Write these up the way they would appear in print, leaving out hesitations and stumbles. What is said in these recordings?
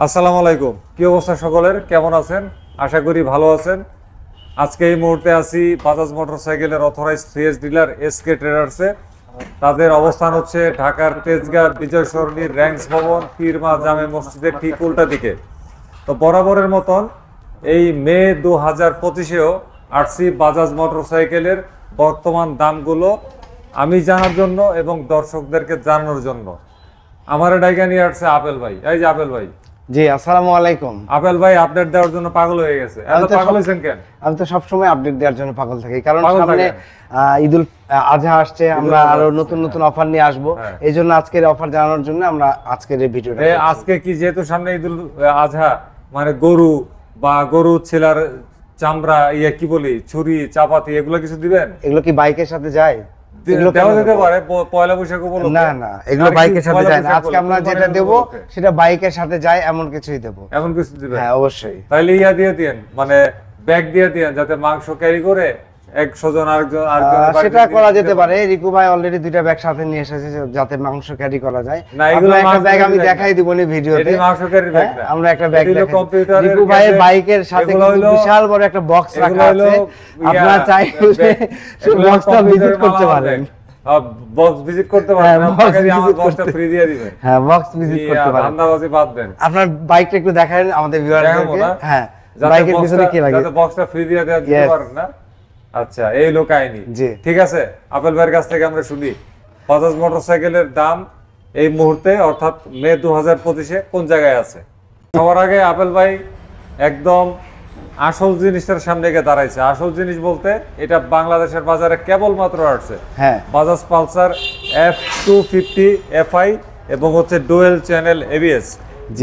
আসসালামু আলাইকুম। কি অবস্থা সকলের, কেমন আছেন? আশা করি ভালো আছেন। আজকে এই মুহূর্তে আছি বাজাজ মোটরসাইকেলের অথরাইজড সিএস ডিলার এসকে ট্রেডার্সে। তাদের অবস্থান হচ্ছে ঢাকার তেজগাঁ বিজয় সরণির র্যাঙ্কস ভবন পীরমা জামে মসজিদের ঠিক উল্টা দিকে। তো বরাবরের মতন এই মে 2025-এও আসছি বাজাজ মোটরসাইকেলের বর্তমান দামগুলো আমি জানার জন্য এবং দর্শকদেরকে জানানোর জন্য। আমার ডাইকা নিয়ে আসছে আপেল ভাই। এই যে আপেল ভাই। জি, আসসালামু আলাইকুম। আপেল ভাই আপডেট দেওয়ার জন্য পাগল হয়ে গেছে। এত পাগল হয়েছেন কেন? আমি তো সবসময় আপডেট দেওয়ার জন্য পাগল থাকি, কারণ সামনে ঈদুল আজহা আসছে, আমরা আরো নতুন নতুন অফার নিয়ে আসবো। এই জন্য আজকের অফার জানানোর জন্য আমরা আজকের এই ভিডিওটা। আজকে কি যেহেতু সামনে ঈদুল আজহা, মানে গরু বা গরু ছেলার চামড়া, কি বলি, ছুরি চাপাতি, এগুলো কিছু দিবেন? এগুলো কি বাইকের সাথে যায়? দেওয়া যেতে পারে পয়লা বৈশাখ উপলক্ষে। না না, এগুলো বাইকের সাথে যায় না। আজকে আমরা যেটা দেবো সেটা বাইকের সাথে যায় এমন কিছুই দেবো। এমন কিছু দিবেন? হ্যাঁ অবশ্যই। তাইলে দিয়ে দিয়েন, মানে ব্যাগ দিয়ে দিয়েন, যাতে মাংস ক্যারি করে এক স্বজন আরেকজন সেটা করা যেতে পারে। রিকু ভাই অলরেডি দুইটা ব্যাগ সাথে নিয়ে এসেছে যাতে মাংস ক্যারি করা যায়। না, এগুলো একটা ব্যাগ আমি দেখাই দিব নি ভিডিওতে। এটা মাংস ক্যারি ব্যাগ না, আমরা একটা ব্যাগ দেখাই। কম্পিউটারের রিকু ভাইয়ের বাইকের সাথে বিশাল বড় একটা বক্স রাখা আছে। আপনারা চাইলে সেই বক্সটা ভিজিট করতে পারেন। বক্স ভিজিট করতে পারেন, আমার বক্সটা ফ্রি দিয়ে দিবেন। হ্যাঁ, বক্স ভিজিট করতে পারেন। ধান্দাবাজি বাদ দেন। আপনার বাইকটা একটু দেখান আমাদের ভিউয়ারদেরকে। হ্যাঁ, বাইকের পিছনে কি লাগে? যাতে বক্সটা ফ্রি দিয়ে দিতে পারেন না। আচ্ছা, এই লোক আইনি। ঠিক আছে, আপেল ভাইয়ের কাছ থেকে আমরা শুনি বাজাজ মোটরসাইকেলের দাম এই মুহূর্তে অর্থাৎ মে 2025-এ কোন জায়গায় আছে। সবার আগে আপেল ভাই একদম আসল জিনিসটার সামনে গিয়ে দাঁড়াইছে। আসল জিনিস বলতে এটা বাংলাদেশের বাজারে কেবলমাত্র আসছে। হ্যাঁ, বাজাজ পালসার F250 FI এবং হচ্ছে dual channel ABS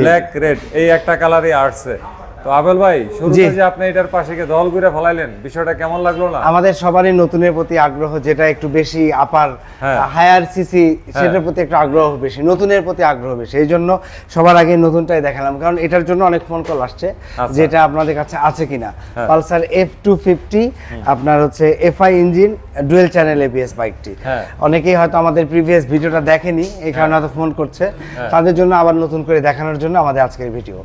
black red, এই একটা কালারই আসছে। তো আবেল ভাই, শুরুতে যে আপনি এটার পাশে গিয়ে দল ঘুরে ফলাইলেন, বিষয়টা কেমন লাগলো? না, আমাদের সবারই নতুনের প্রতি আগ্রহ, যেটা একটু বেশি আপার হায়ার সিসি, সেটার প্রতি একটু আগ্রহ বেশি, নতুনের প্রতি আগ্রহ বেশি। এই জন্য সবার আগে নতুনটাই দেখালাম, কারণ এটার জন্য অনেক ফোন কল আসছে যেটা আপনাদের কাছে আছে কিনা। পালসার F250 আপনার হচ্ছে FI engine dual channel ABS বাইকটি। অনেকেই হয়তো আমাদের প্রিভিয়াস ভিডিওটা দেখেনি, এই কারণে হয়তো ফোন করছে। তাদের জন্য আবার নতুন করে দেখানোর জন্য আমাদের আজকের ভিডিও।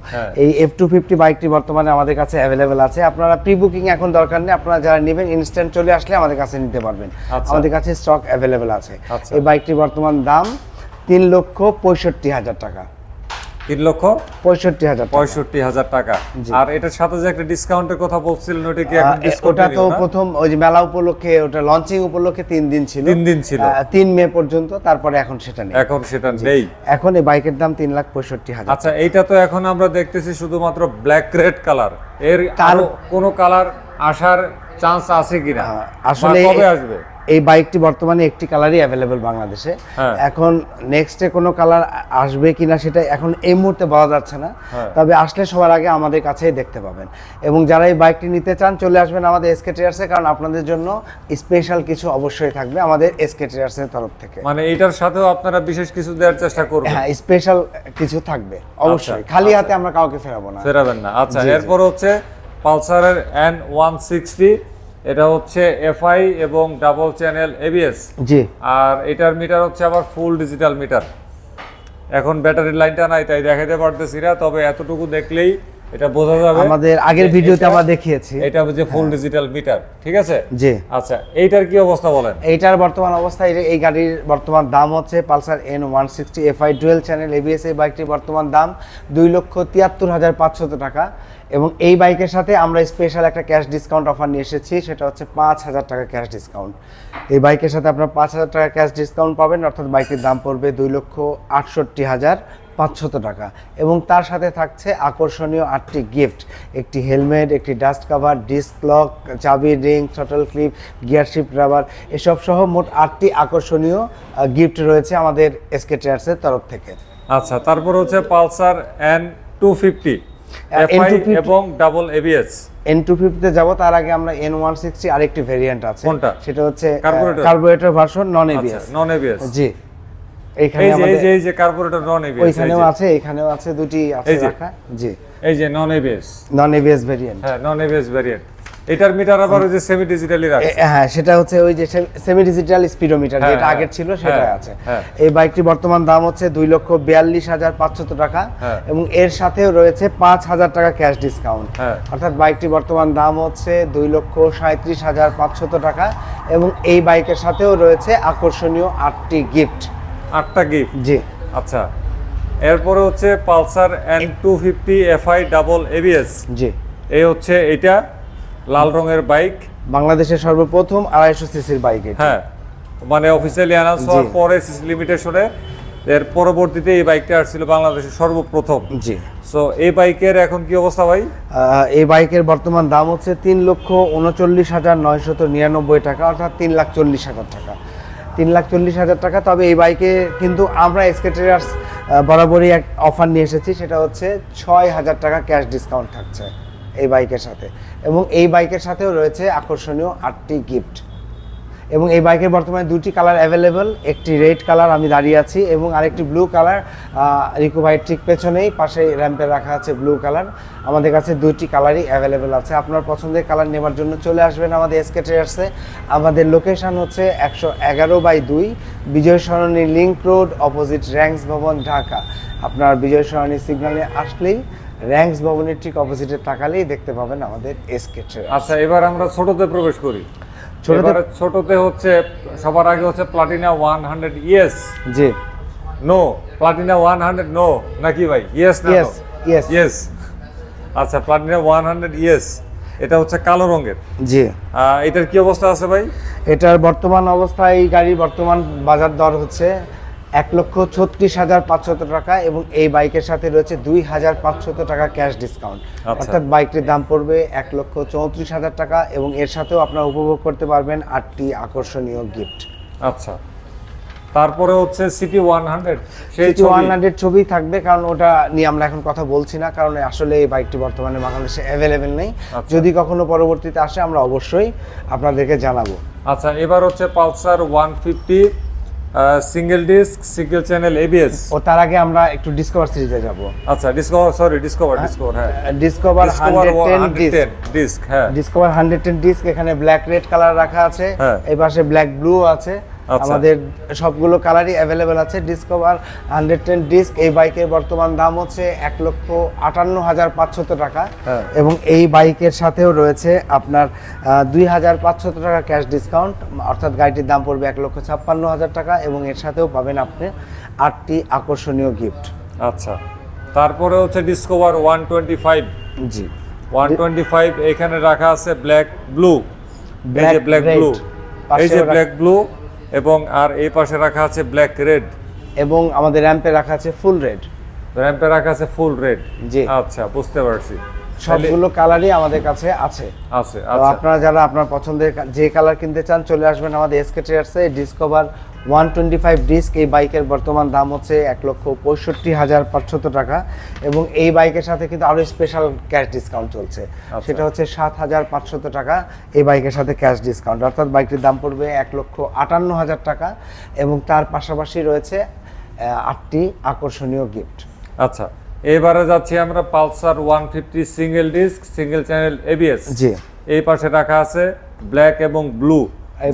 এই F250 বাইকটি বর্তমানে আমাদের কাছে অ্যাভেলেবেল আছে। আপনারা প্রি বুকিং এখন দরকার নেই, আপনারা যারা নেবেন ইনস্ট্যান্ট চলে আসলে আমাদের কাছে নিতে পারবেন। আমাদের কাছে স্টক অ্যাভেলেবেল আছে। এই বাইকটির বর্তমান দাম 3,65,000 টাকা। 3,65,000 টাকা। আর এটার সাথে যে একটা ডিসকাউন্টের কথা বলছিলেন, ওটা কি এখন ডিসকাউন্ট? ওটা তো প্রথম ওই যে মেলা উপলক্ষে, ওটা লঞ্চিং উপলক্ষে 3 দিন ছিল। 3 মে পর্যন্ত, তারপরে এখন সেটা নেই। এখন সেটা নেই। এখন এই বাইকের দাম 3,65,000। আচ্ছা, এইটা তো এখন আমরা দেখতেছি শুধুমাত্র ব্ল্যাক রেড কালার, এর আরো কোনো কালার আসার চান্স আছে কিনা? আসলে কবে আসবে? এই বাইকটি বর্তমানে একটি কালারই অ্যাভেলেবেল বাংলাদেশে। এখন নেক্সটে কোনো কালার আসবে কিনা সেটা এখন এই মুহূর্তে বলা যাচ্ছে না, তবে আসলে সবার আগে আমাদের কাছেই দেখতে পাবেন। এবং যারা এই বাইকটি নিতে চান চলে আসবেন আমাদের এসকে ট্রেডার্সে, কারণ আপনাদের জন্য স্পেশাল কিছু অবশ্যই থাকবে আমাদের এসকে ট্রেডার্সের তরফ থেকে। মানে এটার সাথেও আপনারা বিশেষ কিছু দেওয়ার চেষ্টা করবেন? হ্যাঁ, স্পেশাল কিছু থাকবে অবশ্যই। খালি হাতে আমরা কাউকে ফেরাবেন না। আচ্ছা, এরপর হচ্ছে পালসারের N160, এটা হচ্ছে FI এবং ডাবল চ্যানেল ABS। জি। আর এটার মিটার হচ্ছে আবার ফুল ডিজিটাল মিটার। এখন ব্যাটারির লাইনটা নাই তাই দেখাতে পারতেছি না, তবে এতটুকু দেখলেই এটা বোঝা যাবে। আমাদের আগের ভিডিওতে আমরা দেখিয়েছি এটা হচ্ছে ফুল ডিজিটাল মিটার। ঠিক আছে। জি। আচ্ছা, এইটার কি অবস্থা বলেন? এইটার বর্তমান অবস্থা, এই গাড়ির বর্তমান দাম হচ্ছে Pulsar N160 FI dual channel ABS। এই বাইকটির বর্তমান দাম 2,73,500 টাকা। এবং এই বাইকের সাথে আমরা স্পেশাল একটা ক্যাশ ডিসকাউন্ট অফার নিয়ে এসেছি, সেটা হচ্ছে 5,000 টাকা ক্যাশ ডিসকাউন্ট। এই বাইকের সাথে আপনারা 5,000 টাকা ক্যাশ ডিসকাউন্ট পাবেন, অর্থাৎ বাইকের দাম পড়বে 2,68,500 টাকা। এবং তার সাথে থাকছে আকর্ষণীয় 8টি গিফট, একটি হেলমেট, একটি ডাস্ট কাভার, ডিস্ক লক, চাবি ring, throttle clip, gear shift rubber, এসব সহ মোট 8টি আকর্ষণীয় গিফট রয়েছে আমাদের এসকে ট্রেডার্সের তরফ থেকে। আচ্ছা, তারপর হচ্ছে পালসার N250 FI এবং ডাবল ABS। N250 তে যাব, তার আগে আমরা N160 আরেকটি ভেরিয়েন্ট আছে। কোনটা? সেটা হচ্ছে কার্বোরেটর ভার্সন নন ABS। নন ABS। জি। এইখানে এই যে কার্বোরেটর নন ABS, ওইখানেও আছে, এখানেও আছে, দুটি আছে রাখা। জি, এই যে নন ABS ভেরিয়েন্ট। হ্যাঁ, নন ABS ভেরিয়েন্ট। এটার মিটার আবার ওই যে সেমি ডিজিটালি রাখছে। হ্যাঁ, সেটা হচ্ছে ওই যে সেমি ডিজিটাল স্পিডোমিটার যেটা আগের ছিল সেটা আছে। এই বাইকটি বর্তমান দাম হচ্ছে 2,42,500 টাকা এবং এর সাথেও রয়েছে 5,000 টাকা ক্যাশ ডিসকাউন্ট। অর্থাৎ বাইকটি বর্তমান দাম হচ্ছে 2,37,500 টাকা এবং এই বাইকের সাথেও রয়েছে আকর্ষণীয় 8টি গিফট। 8টা গিফট, জি। আচ্ছা, এরপরে হচ্ছে Pulsar N250 FI double ABS। জি, এই হচ্ছে এটা লাল রঙের বাইক, বাংলাদেশের সর্বপ্রথম 250 সিসির বাইক এটা। হ্যাঁ, মানে অফিসিয়ালি অ্যানাউন্স হওয়ার পরে সিসি লিমিটেশনে এর পরবর্তীতে এই বাইকটা আসছিল বাংলাদেশের সর্বপ্রথম। জি। সো এই বাইকের এখন কি অবস্থা ভাই? এই বাইকের বর্তমান দাম হচ্ছে 3,39,999 টাকা, অর্থাৎ 3,40,000 টাকা। 3,40,000 টাকা। তবে এই বাইকে কিন্তু আমরা এসকে ট্রেডার্স বরাবরই এক অফার নিয়ে এসেছি, সেটা হচ্ছে 6,000 টাকা ক্যাশ ডিসকাউন্ট থাকছে এই বাইকের সাথে এবং এই বাইকের সাথেও রয়েছে আকর্ষণীয় 8টি গিফট। এবং এই বাইকের বর্তমানে 2টি কালার অ্যাভেলেবেল, একটি রেড কালার আমি দাঁড়িয়ে আছি এবং আরেকটি ব্লু কালার রিকো ভাইয়ের ঠিক পেছনেই পাশে র্যাম্পে রাখা আছে ব্লু কালার। আমাদের কাছে 2টি কালারই অ্যাভেলেবেল আছে। আপনার পছন্দের কালার নেওয়ার জন্য চলে আসবেন আমাদের এসকে ট্রেডার্সে। আমাদের লোকেশন হচ্ছে 111/2 বিজয় সরণি লিংক রোড, অপোজিট র্যাঙ্কস ভবন, ঢাকা। আপনার বিজয় সরণি সিগন্যালে আসলেই র্যাঙ্কস ভবনের ঠিক অপোজিটে তাকালেই দেখতে পাবেন আমাদের এসকে ট্রেডার্স। আচ্ছা, এবার আমরা ছোটতে প্রবেশ করি। ছোটতে হচ্ছে সবার আগে হচ্ছে প্লাটিনা 100 ইয়েস। জি। নো, প্লাটিনা 100 নো নাকি ভাই? ইয়েস না? ইয়েস। ইয়েস। আচ্ছা, প্লাটিনা 100 ইয়েস, এটা হচ্ছে কালো রঙের। জি। এটার কি অবস্থা আছে ভাই? এটার বর্তমান অবস্থায় এই গাড়ির বর্তমান বাজার দর হচ্ছে 1,36,500 টাকা এবং এই বাইকের সাথে রয়েছে 2,500 টাকা ক্যাশ ডিসকাউন্ট। অর্থাৎ বাইকটির দাম পড়বে 1,34,000 টাকা এবং এর সাথেও আপনারা উপভোগ করতে পারবেন 8টি আকর্ষণীয় গিফট। আচ্ছা, তারপরে হচ্ছে সিটি 100। সিটি 100 ছবি থাকবে, কারণ ওটা নিয়ে আমরা এখন কথা বলছি না, কারণ আসলে এই বাইকটি বর্তমানে বাংলাদেশে অ্যাভেলেবেল নেই। যদি কখনো পরবর্তীতে আসে আমরা অবশ্যই আপনাদেরকে জানাবো। আচ্ছা, এবার হচ্ছে Pulsar 150 single disc single channel ABS। ও তার আগে আমরা একটু ডিসকভার সিরিজে যাব। আচ্ছা, ডিসকভার হ্যাঁ, ডিসকভার 110 ডিস্ক। হ্যাঁ, ডিসকভার 110 ডিস্ক। এখানে ব্ল্যাক রেড কালার রাখা আছে, এই পাশে ব্ল্যাক ব্লু আছে। আমাদের সবগুলো কালারই অ্যাভেলেবেল আছে। ডিসকভার 110 ডিস্ক এই বাইকের বর্তমান দাম হচ্ছে 1,58,500 টাকা এবং এই বাইকের সাথেও রয়েছে আপনার 2,500 টাকা ক্যাশ ডিসকাউন্ট। অর্থাৎ গাড়িটির দাম পড়বে 1,56,000 টাকা এবং এর সাথেও পাবেন আপনি 8টি আকর্ষণীয় গিফট। আচ্ছা, তারপরে হচ্ছে ডিসকভার 125। জি, 125 এখানে রাখা আছে ব্ল্যাক ব্লু, এই যে ব্ল্যাক ব্লু, এই যে ব্ল্যাক ব্লু, এবং আর এই পাশে রাখা আছে ব্ল্যাক রেড এবং আমাদের র্যাম্পে রাখা আছে ফুল রেড। র্যাম্পে রাখা আছে ফুল রেড। জি, আচ্ছা, বুঝতে পারছি। সবগুলো কালারই আমাদের কাছে আছে। আচ্ছা, আপনারা যারা আপনার পছন্দের যে কালার কিনতে চান চলে আসবেন আমাদের এসকে ট্রেডার্সে। ডিসকভার 125 ডিস্ক এই বাইকের বর্তমান দাম হচ্ছে 1,65,500 টাকা এবং এই বাইকের সাথে কিন্তু আরো স্পেশাল ক্যাশ ডিসকাউন্ট চলছে। সেটা হচ্ছে 7,500 টাকা এই বাইকের সাথে ক্যাশ ডিসকাউন্ট। অর্থাৎ বাইকটির দাম পড়বে 1,58,000 টাকা এবং তার পাশাপাশি রয়েছে 8টি আকর্ষণীয় গিফট। আচ্ছা, এবারে যাচ্ছি আমরা Pulsar 150 single disc single channel ABS। জি, এই পাশে রাখা আছে ব্ল্যাক এবং ব্লু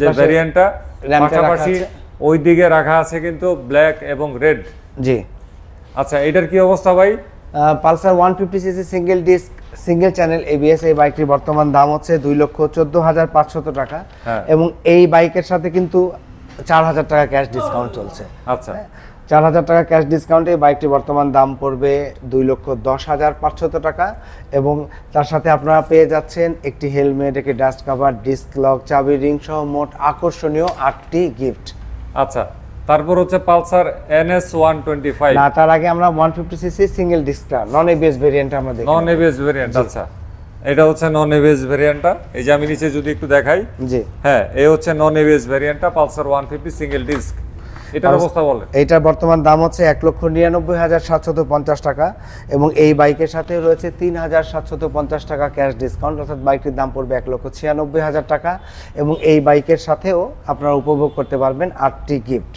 যে ভ্যারিয়েন্টটা, পাশাপাশি ওই দিকে রাখা আছে কিন্তু ব্ল্যাক এবং রেড। জি। আচ্ছা, এটার কি অবস্থা ভাই? Pulsar 150 CC single disc single channel ABS এই বাইকটির বর্তমান দাম হচ্ছে 2,14,500 টাকা এবং এই বাইকের সাথে কিন্তু 4,000 টাকা ক্যাশ ডিসকাউন্ট চলছে। আচ্ছা, 4,000 টাকা ক্যাশ ডিসকাউন্টে বাইকটি বর্তমান দাম পড়বে 2,10,500 টাকা এবং তার সাথে আপনারা পেয়ে যাচ্ছেন একটি হেলমেট, একটি ডাস্ট কভার, ডিস্ক লক, চাবি রিং সহ মোট আকর্ষণীয় 8টি গিফট। আচ্ছা, তারপর হচ্ছে পালসার NS 125। না, তার আগে আমরা 150 সিসি সিঙ্গেল ডিস্কটা নন ABS ভেরিয়েন্ট আমরা দেখি। নন ABS ভেরিয়েন্ট। আচ্ছা, এটা হচ্ছে নন ABS ভেরিয়েন্টটা। এই যে আমি নিচে যদি একটু দেখাই, জি হ্যাঁ, এই হচ্ছে নন ABS ভেরিয়েন্টটা পালসার 150 সিঙ্গেল ডিস্ক। এটার অবস্থা বলেন। এটার বর্তমান দাম হচ্ছে 1,99,750 টাকা এবং এই বাইকের সাথে রয়েছে 3,750 টাকা ক্যাশ ডিসকাউন্ট। অর্থাৎ বাইকটির দাম পড়বে 1,96,000 টাকা এবং এই বাইকের সাথেও আপনারা উপভোগ করতে পারবেন 8টি গিফট।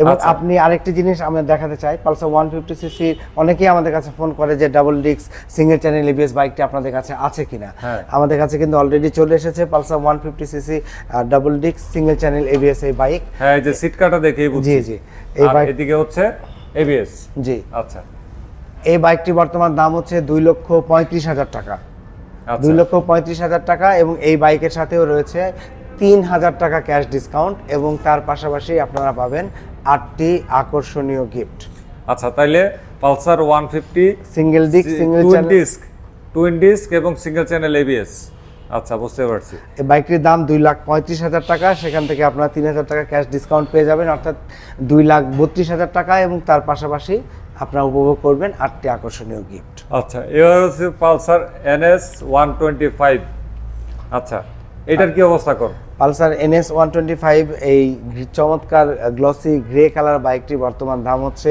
এবং আচ্ছা। আপনি আরেকটি জিনিস আমি দেখাতে চাই, পালসার 150 সিসি অনেকেই আমাদের কাছে ফোন করে যে double disc single channel ABS বাইকটি আপনাদের কাছে আছে কিনা। হ্যাঁ। আমাদের কাছে কিন্তু অলরেডি চলে এসেছে Pulsar 150 CC double disc single channel ABS এই বাইক। হ্যাঁ, এই যে সিট কাটা দেখেই বুঝছি। জি জি, এই আর বাইক, এদিকে হচ্ছে এবিএস। জি আচ্ছা এই বাইকটি বর্তমান দাম হচ্ছে 2,35,000 টাকা। আচ্ছা 2,35,000 টাকা, এবং এই বাইকের সাথেও রয়েছে 3,000 টাকা ক্যাশ ডিসকাউন্ট, এবং তার পাশাপাশি আপনারা পাবেন 8টি আকর্ষণীয় গিফট। আচ্ছা, তাইলে Pulsar 150 single disc single channel twin disk এবং সিঙ্গেল চ্যানেল এবিএস। আচ্ছা, বুঝতে পারছি। এই বাইকটির দাম 2,35,000 টাকা, সেখান থেকে আপনারা 3,000 টাকা ক্যাশ ডিসকাউন্ট পেয়ে যাবেন, অর্থাৎ 2,32,000 টাকা, এবং তার পাশাপাশি আপনারা উপভোগ করবেন 8টি আকর্ষণীয় গিফট। আচ্ছা, এবার হচ্ছে পালসার NS 125। আচ্ছা, এটার কি অবস্থা কর? পালসার NS 125 এই চমৎকার গ্লসি গ্রে কালার বাইকটি বর্তমান দাম হচ্ছে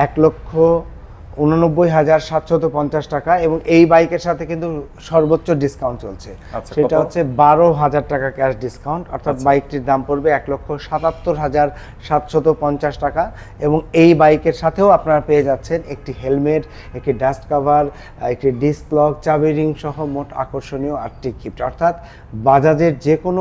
1,89,750 টাকা, এবং এই বাইকের সাথে কিন্তু সর্বোচ্চ ডিসকাউন্ট চলছে। আচ্ছা, সেটা কত? হচ্ছে 12,000 টাকা ক্যাশ ডিসকাউন্ট, অর্থাৎ বাইকটির দাম পড়বে 1,77,750 টাকা, এবং এই বাইকের সাথেও আপনারা পেয়ে যাচ্ছেন একটি হেলমেট, একটি ডাস্ট কাভার, একটি ডিস্ক লক, চাবি রিং সহ মোট আকর্ষণীয় 8টি গিফট। অর্থাৎ বাজাজের যে কোনো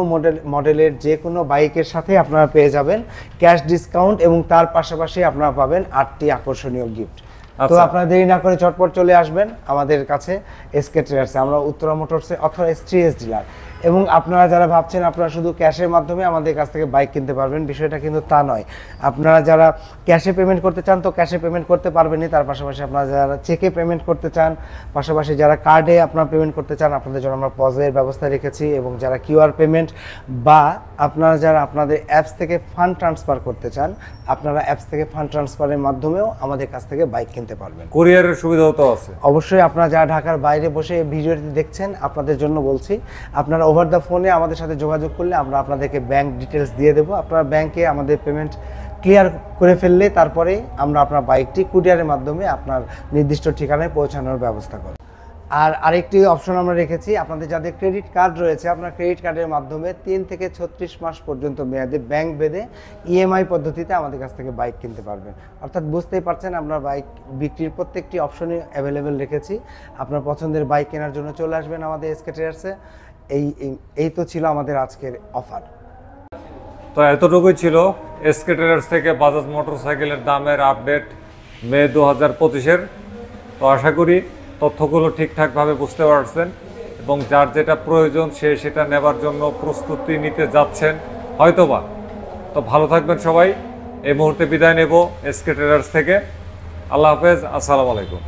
মডেলের যে কোনো বাইকের সাথে আপনারা পেয়ে যাবেন ক্যাশ ডিসকাউন্ট, এবং তার পাশাপাশি আপনারা পাবেন 8টি আকর্ষণীয় গিফট। তো আচ্ছা। আপনারা দেরি না করে চটপট চলে আসবেন আমাদের কাছে এসকে ট্রেডার্সে। আমরা উত্তরা মোটরসে অথরাইজড 3S ডিলার, এবং আপনারা যারা ভাবছেন আপনারা শুধু ক্যাশের মাধ্যমে আমাদের কাছ থেকে বাইক কিনতে পারবেন, বিষয়টা কিন্তু তা নয়। আপনারা যারা ক্যাশে পেমেন্ট করতে চান তো ক্যাশে পেমেন্ট করতে পারবেনই, তার পাশাপাশি আপনারা যারা চেকে পেমেন্ট করতে চান, পাশাপাশি যারা কার্ডে আপনারা পেমেন্ট করতে চান আপনাদের জন্য আমরা পজের ব্যবস্থা রেখেছি, এবং যারা কিউআর পেমেন্ট বা আপনারা যারা আপনাদের অ্যাপস থেকে ফান্ড ট্রান্সফার করতে চান আপনারা অ্যাপস থেকে ফান্ড ট্রান্সফারের মাধ্যমেও আমাদের কাছ থেকে বাইক কিনতে পারবেন। কুরিয়ারের সুবিধাও তো আছে। অবশ্যই আপনারা যারা ঢাকার বাইরে বসে এই ভিডিওটি দেখছেন আপনাদের জন্য বলছি, আপনারা ওভার দ্য ফোনে আমাদের সাথে যোগাযোগ করলে আমরা আপনাদেরকে ব্যাংক ডিটেলস দিয়ে দেবো। আপনারা ব্যাংকে আমাদের পেমেন্ট ক্লিয়ার করে ফেললে তারপরে আমরা আপনার বাইকটি কুরিয়ারের মাধ্যমে আপনার নির্দিষ্ট ঠিকানায় পৌঁছানোর ব্যবস্থা করব। আর আরেকটি অপশন আমরা রেখেছি, আপনাদের যাদের ক্রেডিট কার্ড রয়েছে আপনার ক্রেডিট কার্ডের মাধ্যমে 3 থেকে 36 মাস পর্যন্ত মেয়াদে ব্যাংক বেঁধে ইএমআই পদ্ধতিতে আমাদের কাছ থেকে বাইক কিনতে পারবেন। অর্থাৎ বুঝতেই পারছেন আমরা বাইক বিক্রির প্রত্যেকটি অপশনই অ্যাভেলেবেল রেখেছি। আপনার পছন্দের বাইক কেনার জন্য চলে আসবেন আমাদের এসকে ট্রেডার্সে। এই তো ছিল আমাদের আজকের অফার। তো এতটুকুই ছিল এসকে ট্রেডার্স থেকে বাজাজ মোটরসাইকেলের দামের আপডেট মে 2025-এর। তো আশা করি তথ্যগুলো ঠিকঠাকভাবে বুঝতে পারছেন, এবং যার যেটা প্রয়োজন সে সেটা নেবার জন্য প্রস্তুতি নিতে যাচ্ছেন হয়তোবা। তো ভালো থাকবেন সবাই। এই মুহূর্তে বিদায় নেব এসকে ট্রেডার্স থেকে। আল্লাহ হাফেজ, আসসালামু আলাইকুম।